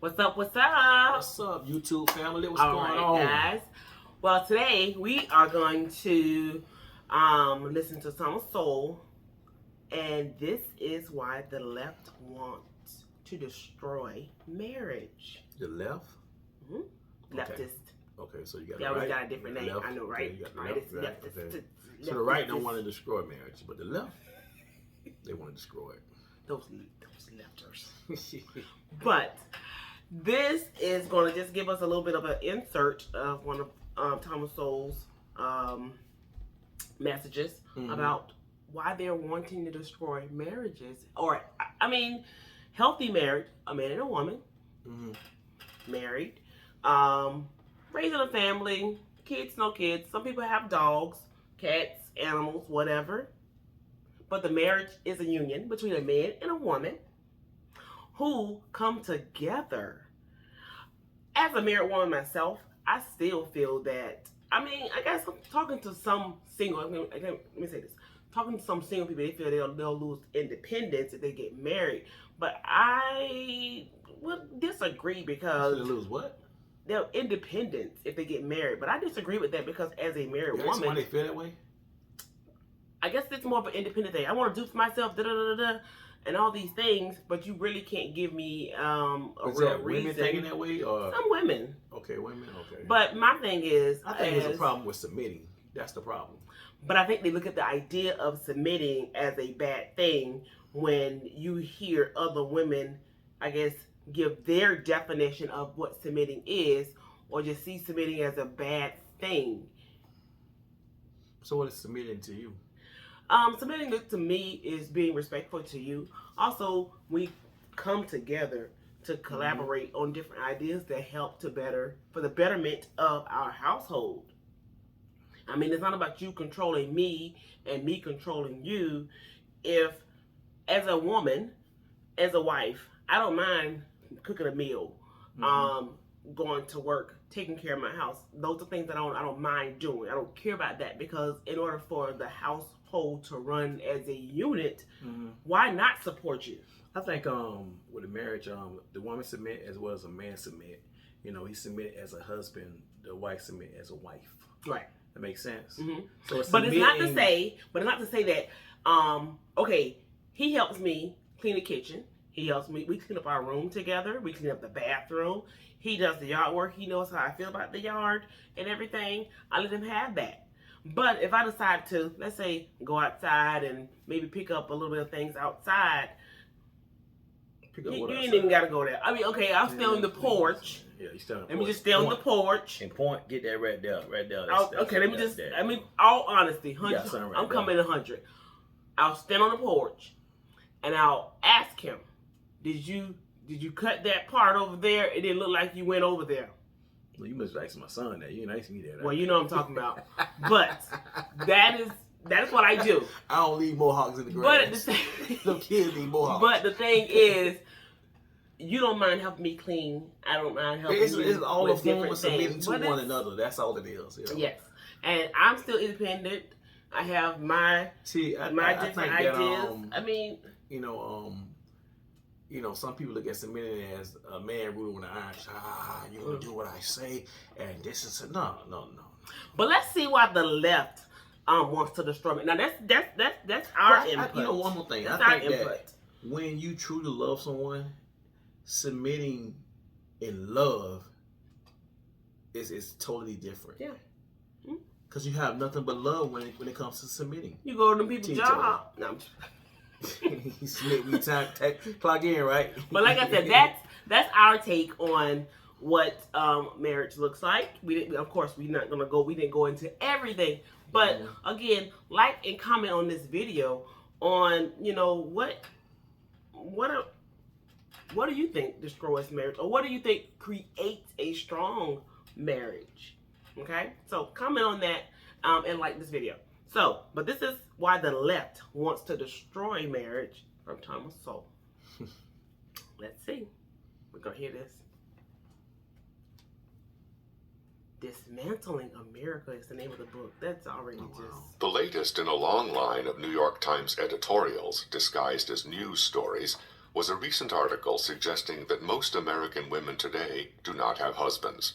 What's up? What's up? What's up, YouTube family? What's All going right, on? guys. Well, today we are going to listen to some Sowell, and this is why the left wants to destroy marriage. The left? Mm-hmm. Leftist. Okay, so you got they the always right. got a different name. Left. I know, right? Okay, you got the right. left, It's right. leftist. Okay. Leftist So the right don't is- want to destroy marriage, but the left, they want to destroy it. those lefters. But this is going to just give us a little bit of an insert of one of Thomas Sowell's messages about why they're wanting to destroy marriages. Or, I mean, healthy marriage, a man and a woman, married, raising a family, kids, no kids. Some people have dogs, cats, animals, whatever. But the marriage is a union between a man and a woman who come together. As a married woman myself, I still feel that, I mean, I guess I'm talking to some single, let me say this. Talking to some single people, they feel they'll lose independence if they get married. But I would disagree because... They'll lose what? Their independence if they get married. But I disagree with that because as a married That's woman... why they feel that way? I guess it's more of an independent thing. I want to do for myself, and all these things, but you really can't give me a Is real that reason. women thinking that way? Or? Some women. Okay, women, okay. But my thing is... I think there's a problem with submitting. That's the problem. But I think they look at the idea of submitting as a bad thing when you hear other women, I guess, give their definition of what submitting is, or just see submitting as a bad thing. So what is submitting to you? Submitting to me is being respectful to you. Also, we come together to collaborate on different ideas that help for the betterment of our household. I mean, it's not about you controlling me and me controlling you. If, as a woman, as a wife, I don't mind cooking a meal, going to work, taking care of my house. Those are things that I don't mind doing. I don't care about that because in order for the household to run as a unit, why not support you? I think with a marriage, the woman submit as well as a man submit. You know, he submit as a husband, the wife submit as a wife. Right. That makes sense. So but it's not to say that okay, he helps me clean the kitchen. He helps me. We clean up our room together. We clean up the bathroom. He does the yard work. He knows how I feel about the yard and everything. I let him have that. But if I decide to, let's say, go outside and maybe pick up a little bit of things outside, you ain't even got to go there. I mean, okay, I'll stay on the porch. Yeah, you stay on the porch. Let me just stay on the porch. And point, get that right there, right there. Okay, let me just, I mean, all honesty, I'm coming 100. I'll stand on the porch and I'll ask him, did you cut that part over there? It didn't look like you went over there. Well, you must ask my son that. You didn't ask me that. Right? Well, you know what I'm talking about. But that is what I do. I don't leave mohawks in the grass. But no kids need mohawks. But the thing is, you don't mind helping me clean. I don't mind helping you. It's all with a form different of submitting things. to But one another. That's all it is. You know? Yes, and I'm still independent. I have my different ideas. I mean, some people look at submitting as a man ruling the iron. You're gonna do what I say, and this is no. But let's see why the left wants to destroy me. Now that's our input. One more thing. That's I our think input. that when you truly love someone, submitting in love is totally different. Yeah. Because you have nothing but love when it comes to submitting. You go to them people's job. No, I'm just... You submit me time, clock in, right? But like I said, that's our take on what marriage looks like. Of course, we didn't go into everything. But again, like and comment on this video on, what do you think destroys marriage? Or what do you think creates a strong marriage? Okay? So comment on that and like this video. So, but this is why the left wants to destroy marriage from Thomas Sowell. Let's see. We're going to hear this. Dismantling America is the name of the book. That's already just... The latest in a long line of New York Times editorials disguised as news stories was a recent article suggesting that most American women today do not have husbands.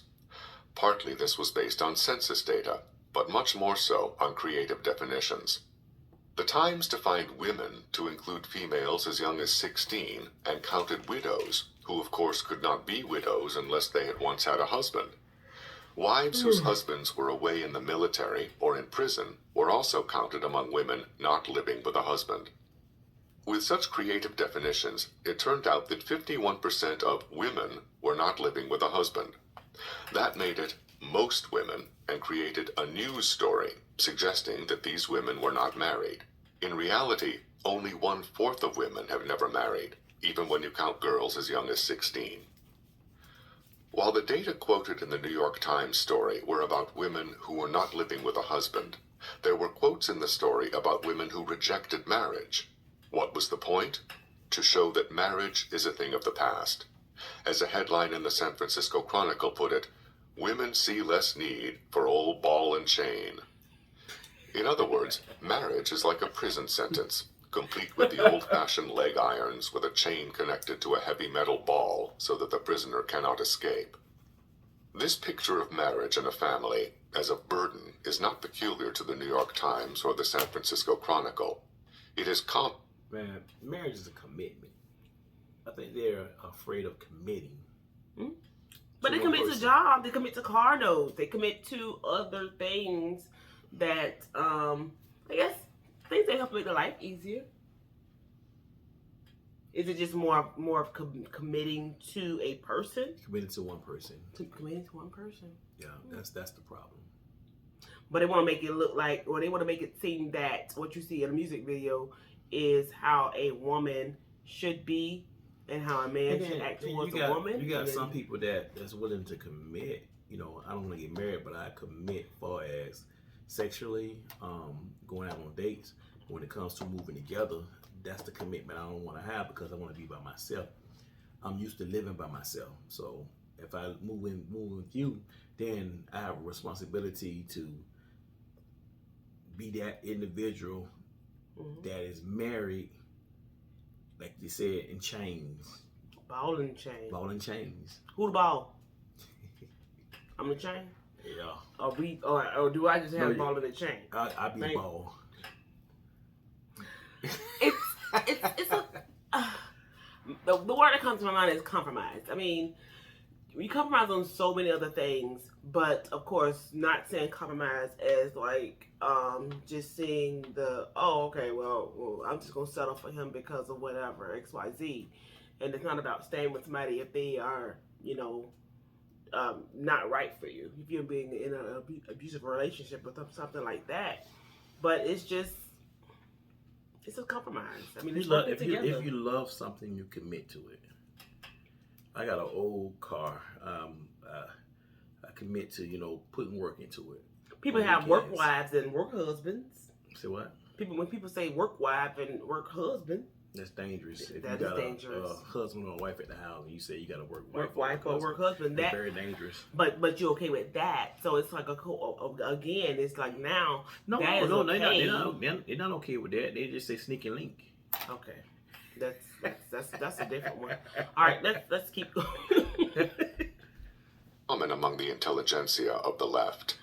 Partly this was based on census data, but much more so on creative definitions. The Times defined women to include females as young as 16 and counted widows, who of course could not be widows unless they had once had a husband. Wives whose husbands were away in the military or in prison were also counted among women not living with a husband. With such creative definitions, it turned out that 51% of women were not living with a husband. That made it most women and created a news story suggesting that these women were not married. In reality, only 1/4 of women have never married, even when you count girls as young as 16. While the data quoted in the New York Times story were about women who were not living with a husband, there were quotes in the story about women who rejected marriage. What was the point? To show that marriage is a thing of the past. As a headline in the San Francisco Chronicle put it, women see less need for old ball and chain. In other words, marriage is like a prison sentence, complete with the old-fashioned leg irons with a chain connected to a heavy metal ball so that the prisoner cannot escape. This picture of marriage and a family as a burden is not peculiar to the New York Times or the San Francisco Chronicle. It is Man, marriage is a commitment. I think they're afraid of committing. Mm-hmm. But they commit to job, they commit to car notes, they commit to other things that, I guess, things that help make their life easier. Is it just more of committing to a person? Committing to one person. Committing to one person. Yeah, that's the problem. But they want to make it look like, or they want to make it seem that what you see in a music video is how a woman should be and how a man should act towards a woman. You got some people that's willing to commit. You know, I don't want to get married, but I commit far as sexually, going out on dates. When it comes to moving together, that's the commitment I don't want to have because I want to be by myself. I'm used to living by myself. So if I move with you, then I have a responsibility to be that individual that is married, like you said, in chains. Ball and chain. Ball and chains. Who the ball? I'm the chain? Yeah. Or do I just have ball in the chain? I be the ball. It's the word that comes to my mind is compromise. I mean, we compromise on so many other things, but of course, not saying compromise as like just seeing well, I'm just gonna settle for him because of whatever XYZ, and it's not about staying with somebody if they are, not right for you. If you're being in an abusive relationship with them, something like that, but it's a compromise. I mean, if you love something, you commit to it. I got an old car. I commit to putting work into it. People have work wives and work husbands. Say what? When people say work wife and work husband, that's dangerous. That is dangerous. A husband or a wife at the house, and you say you got a work wife or work husband. That's very dangerous. But you're okay with that, so it's like again. It's like now. No, they're not okay with that. They just say sneaky link. Okay, that's a different one. All right, let's keep going. Common among the intelligentsia of the left.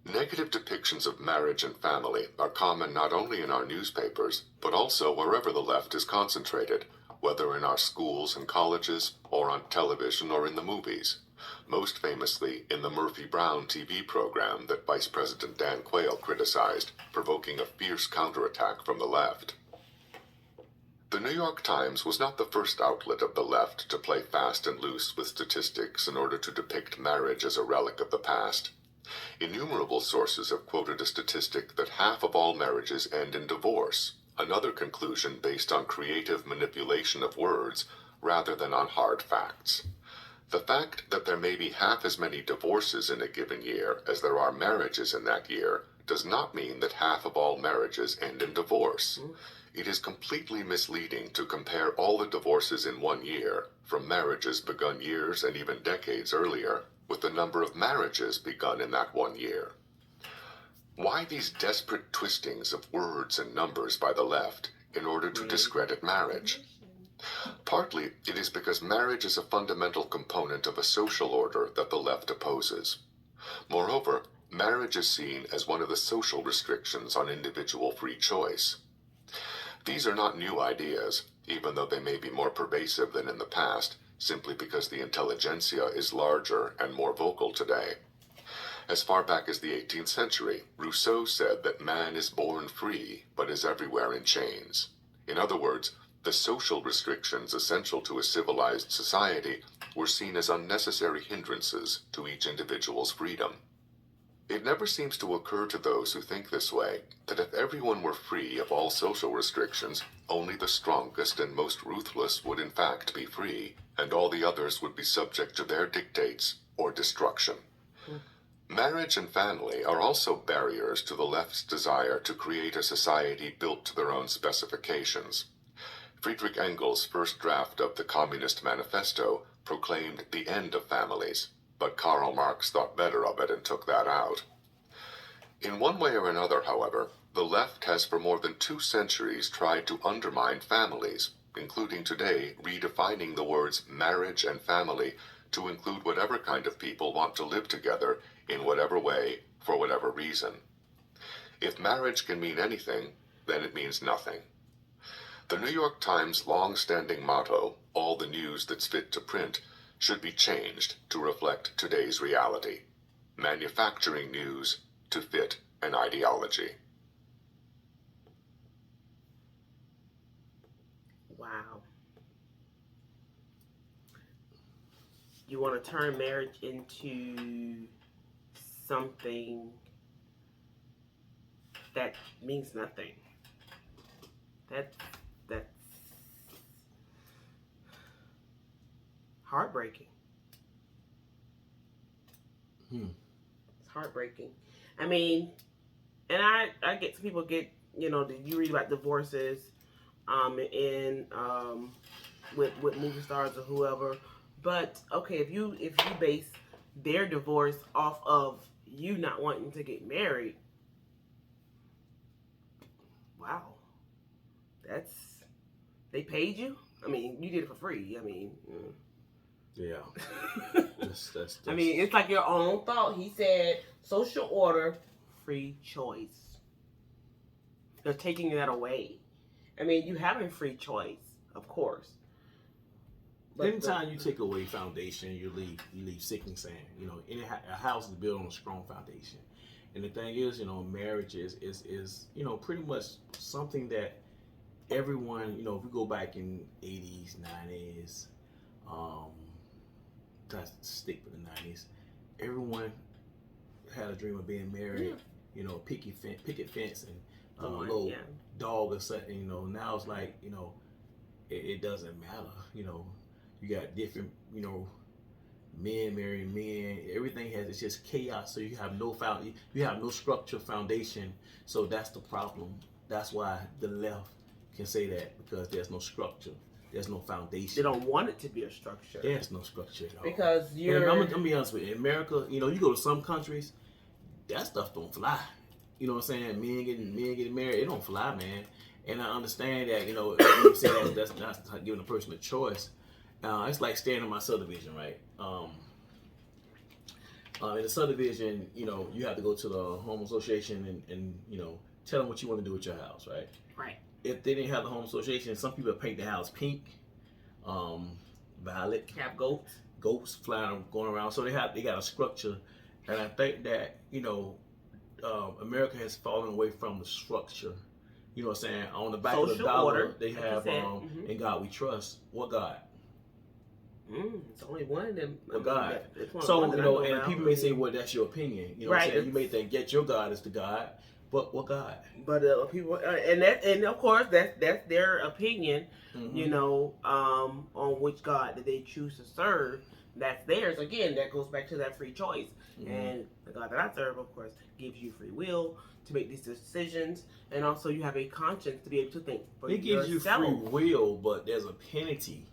Negative depictions of marriage and family are common not only in our newspapers, but also wherever the left is concentrated, whether in our schools and colleges, or on television or in the movies. Most famously in the Murphy Brown TV program that Vice President Dan Quayle criticized, provoking a fierce counterattack from the left. The New York Times was not the first outlet of the left to play fast and loose with statistics in order to depict marriage as a relic of the past. Innumerable sources have quoted a statistic that half of all marriages end in divorce, another conclusion based on creative manipulation of words rather than on hard facts. The fact that there may be half as many divorces in a given year as there are marriages in that year does not mean that half of all marriages end in divorce. It is completely misleading to compare all the divorces in one year, from marriages begun years and even decades earlier, with the number of marriages begun in that one year. Why these desperate twistings of words and numbers by the left in order to discredit marriage? Partly, it is because marriage is a fundamental component of a social order that the left opposes. Moreover, marriage is seen as one of the social restrictions on individual free choice. These are not new ideas, even though they may be more pervasive than in the past, simply because the intelligentsia is larger and more vocal today. As far back as the 18th century, Rousseau said that man is born free, but is everywhere in chains. In other words, the social restrictions essential to a civilized society were seen as unnecessary hindrances to each individual's freedom. It never seems to occur to those who think this way that if everyone were free of all social restrictions, only the strongest and most ruthless would in fact be free, and all the others would be subject to their dictates or destruction. Marriage and family are also barriers to the left's desire to create a society built to their own specifications. Friedrich Engels' first draft of the Communist Manifesto proclaimed the end of families, but Karl Marx thought better of it and took that out. In one way or another, however, the left has for more than 2 centuries tried to undermine families, including today redefining the words marriage and family to include whatever kind of people want to live together in whatever way, for whatever reason. If marriage can mean anything, then it means nothing. The New York Times' long-standing motto, "All the news that's fit to print," should be changed to reflect today's reality. Manufacturing news to fit an ideology. Wow. You want to turn marriage into something that means nothing. That's heartbreaking. It's heartbreaking. I mean, and I get some people get, you read about divorces in with movie stars or whoever, but okay, if you base their divorce off of you not wanting to get married, wow, they paid you. I mean, you did it for free. I mean, Yeah. That's I mean, it's like your own thought. He said, social order, free choice. They're taking that away. I mean, you have a free choice, of course. But anytime you take away foundation, you leave sinking sand. A house is built on a strong foundation. And the thing is, marriage is pretty much something that everyone, if we go back in 80s, 90s, let's stick with the 90s, everyone had a dream of being married, picket fence and a little dog or something, now it's like, it doesn't matter, you got different, men marrying men, everything it's just chaos, so you have no structure, foundation, so that's the problem. That's why the left can say that, because there's no structure. There's no foundation. They don't want it to be a structure. There's no structure at all. Because I'm gonna be honest with you. In America, you go to some countries, that stuff don't fly. You know what I'm saying? Men getting married, it don't fly, man. And I understand that, you say that's not giving a person a choice. It's like staying in my subdivision, right? In the subdivision, you have to go to the home association and tell them what you want to do with your house, right? Right. If they didn't have the home association, some people paint the house pink, violet. Have goats flying, going around. So they got a structure, and I think that America has fallen away from the structure. You know what I'm saying? On the back social of the dollar, order, they have "In God We Trust." What God? It's only one of them. What God? So and people may say, "Well, that's your opinion." You know what I'm saying? You may think, "Get your God is the God." But what God? But people, and of course that's their opinion, on which God that they choose to serve. That's theirs. Again, that goes back to that free choice. And the God that I serve, of course, gives you free will to make these decisions, and also you have a conscience to be able to think for yourself. It gives you free will, but there's a penalty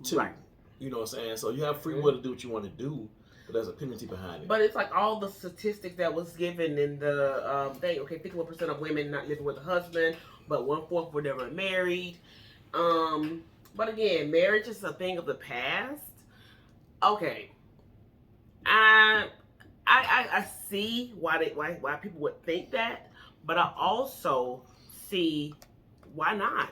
too. Right. You know what I'm saying? So you have free will to do what you want to do. There's a penalty behind it. But it's like all the statistics that was given in the thing. Okay, 51% of women not living with a husband, but 1/4 were never married. But again, marriage is a thing of the past. Okay, I see why people would think that, but I also see why not.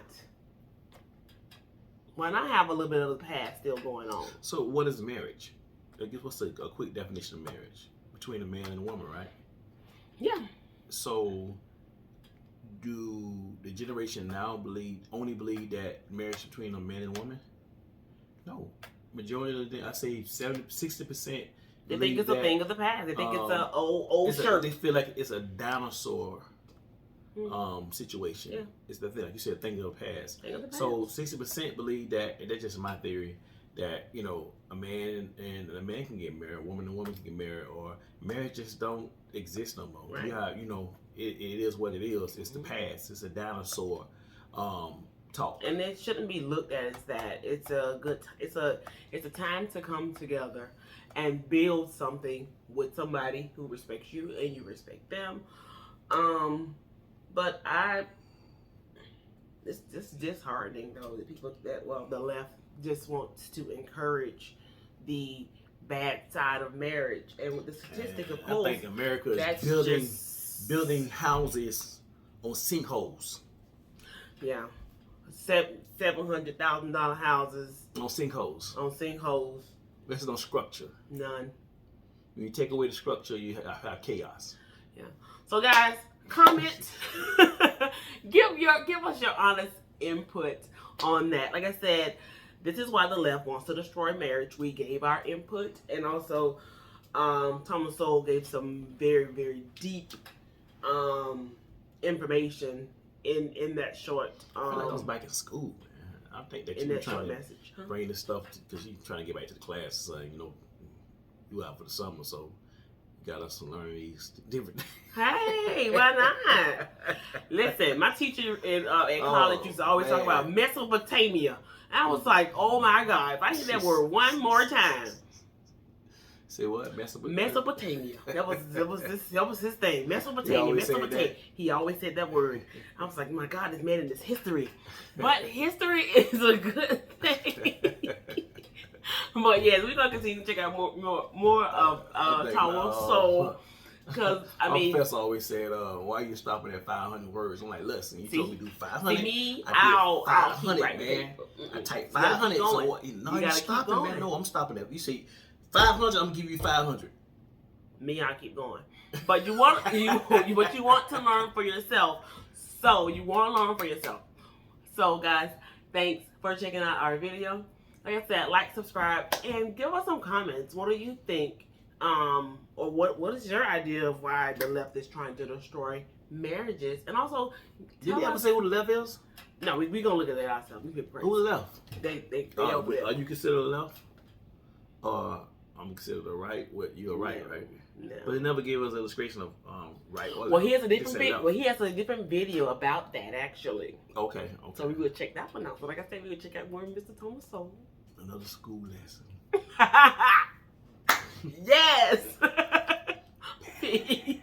Why not have a little bit of the past still going on? So, what is marriage? I guess what's a quick definition of marriage between a man and a woman, right? Yeah. So, do the generation now only believe that marriage between a man and woman? No, majority of the I say 60%. They think it's a thing of the past. They think it's an old shirt. They feel like it's a dinosaur situation. Yeah. It's the thing, like you said, thing of the past. Thing of the past. So 60% believe that, and that's just my theory, that a man and a man can get married, a woman and a woman can get married, or marriage just don't exist no more. Right. Yeah, it is what it is. It's the past. It's a dinosaur talk. And it shouldn't be looked at as that. It's a time to come together and build something with somebody who respects you and you respect them. But it's just disheartening though that people the left just wants to encourage the bad side of marriage, and with the statistic of course, I think America is building houses on sinkholes. Yeah, $700,000 houses on sinkholes. On sinkholes. There's no structure. None. When you take away the structure, you have chaos. Yeah. So guys, comment. give us your honest input on that. Like I said, this is why the left wants to destroy marriage. We gave our input, and also Thomas Sowell gave some very, very deep information in that short. I feel like I was back in school, man. I think that you were trying to bring this stuff because you're trying to get back to the class. You out for the summer, so you got us to learn these different. Hey, why not? Listen, my teacher at college used to always talk about Mesopotamia. I was like, oh my God, if I hear that word one more time. Say what? Mesopotamia. Mesopotamia. That was his thing. Mesopotamia. He always said that word. I was like, my God, this man in this history. But history is a good thing. But yes, we're gonna continue to check out more of Thomas Sowell. Because I mean, my professor always said, "Why are you stopping at 500 words?" I'm like, "Listen, you told me to do 500. See me, I'll 500, right, man. I type 500. So no, you're stopping, man. No, I'm stopping at. You say 500, I'm gonna give you 500. Me, I keep going. But you want to learn for yourself. So you want to learn for yourself. So guys, thanks for checking out our video. Like I said, like, subscribe, and give us some comments. What do you think? Or what is your idea of why the left is trying to destroy marriages? And also, did you ever say who the left is? No, we gonna look at that ourselves. Who the left? They over there. Are you considered the left? I'm considered the right. What you're right, right? No. But it never gave us an illustration of right or left. Well, he has a different video. Well, he has a different video about that actually. Okay. So we will check that one out. So like I said, we will check out more of Mr. Thomas Sowell. Another school lesson. Yes. Peace.